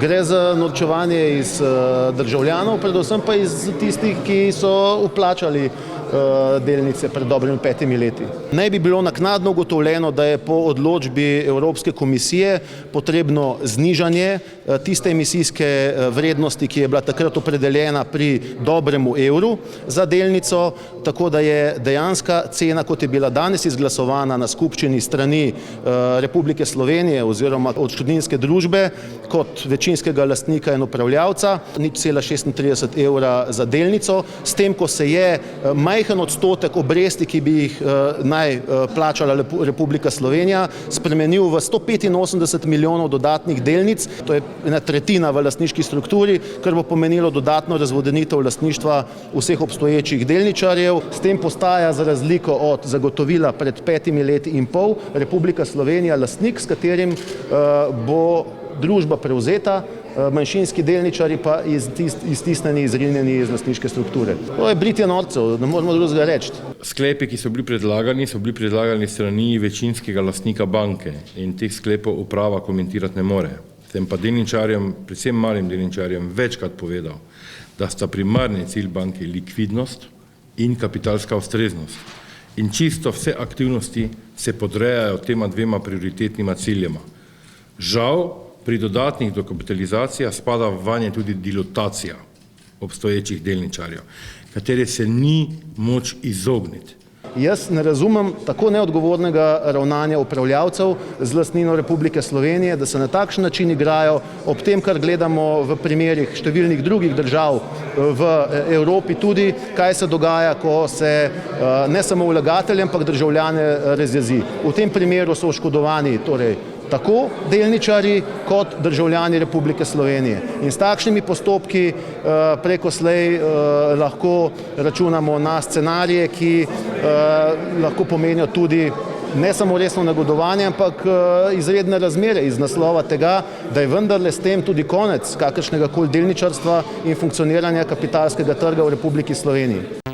Gre za norčevanje iz državljanov, predvsem pa iz tistih, ki so vplačali delnice pred dobrimi 5 leti. Naj bi bilo naknadno ugotovljeno, da je po odločbi Evropske komisije potrebno znižanje tiste emisijske vrednosti, ki je bila takrat opredeljena pri dobremu evru za delnico, tako da je dejanska cena, kot je bila danes izglasovana na skupščini strani Republike Slovenije oziroma odškodninske družbe kot večinskega lastnika in upravljavca, 0,36 evra za delnico, s tem, ko se je majhen odstotek obresti, ki bi jih naj plačala Republika Slovenija, spremenil v 185 milijonov dodatnih delnic, to je ena tretjina v lastniški strukturi, kar bo pomenilo dodatno razvodenitev lastništva vseh obstoječih delničarjev. S tem postaja za razliko od zagotovila pred 5 leti in pol Republika Slovenija lastnik, s katerim bo družba prevzeta, manjšinski delničarji pa iztisnjeni, izrinjeni iz lastniške strukture. To je britje norcev, ne moremo drugega reči. Sklepi, ki so bili predlagani strani večinskega lastnika banke in teh sklepov uprava komentirati ne more. Sem pa delničarjem, predvsem malim delničarjem, večkrat povedal, da sta primarni cilj banke likvidnost in kapitalska ustreznost. In čisto vse aktivnosti se podrejajo tema dvema prioritetnima ciljema. Žal, pri dodatnih dokapitalizacijah spada vanje tudi dilotacija obstoječih delničarjev, katere se ni moč izogniti. Jaz ne razumem tako neodgovornega ravnanja upravljavcev z lastnino Republike Slovenije, da se na takšen način igrajo ob tem, kar gledamo v primerih številnih drugih držav v Evropi tudi, kaj se dogaja, ko se ne samo vlagatelje, ampak državljane razjezi. V tem primeru so oškodovani tako delničarji kot državljani Republike Slovenije. In s takšnimi postopki preko slej lahko računamo na scenarije, ki lahko pomenijo tudi ne samo resno negodovanje, ampak izredne razmere iz naslova tega, da je vendarle s tem tudi konec kakršnega koli delničarstva in funkcioniranja kapitalskega trga v Republiki Sloveniji.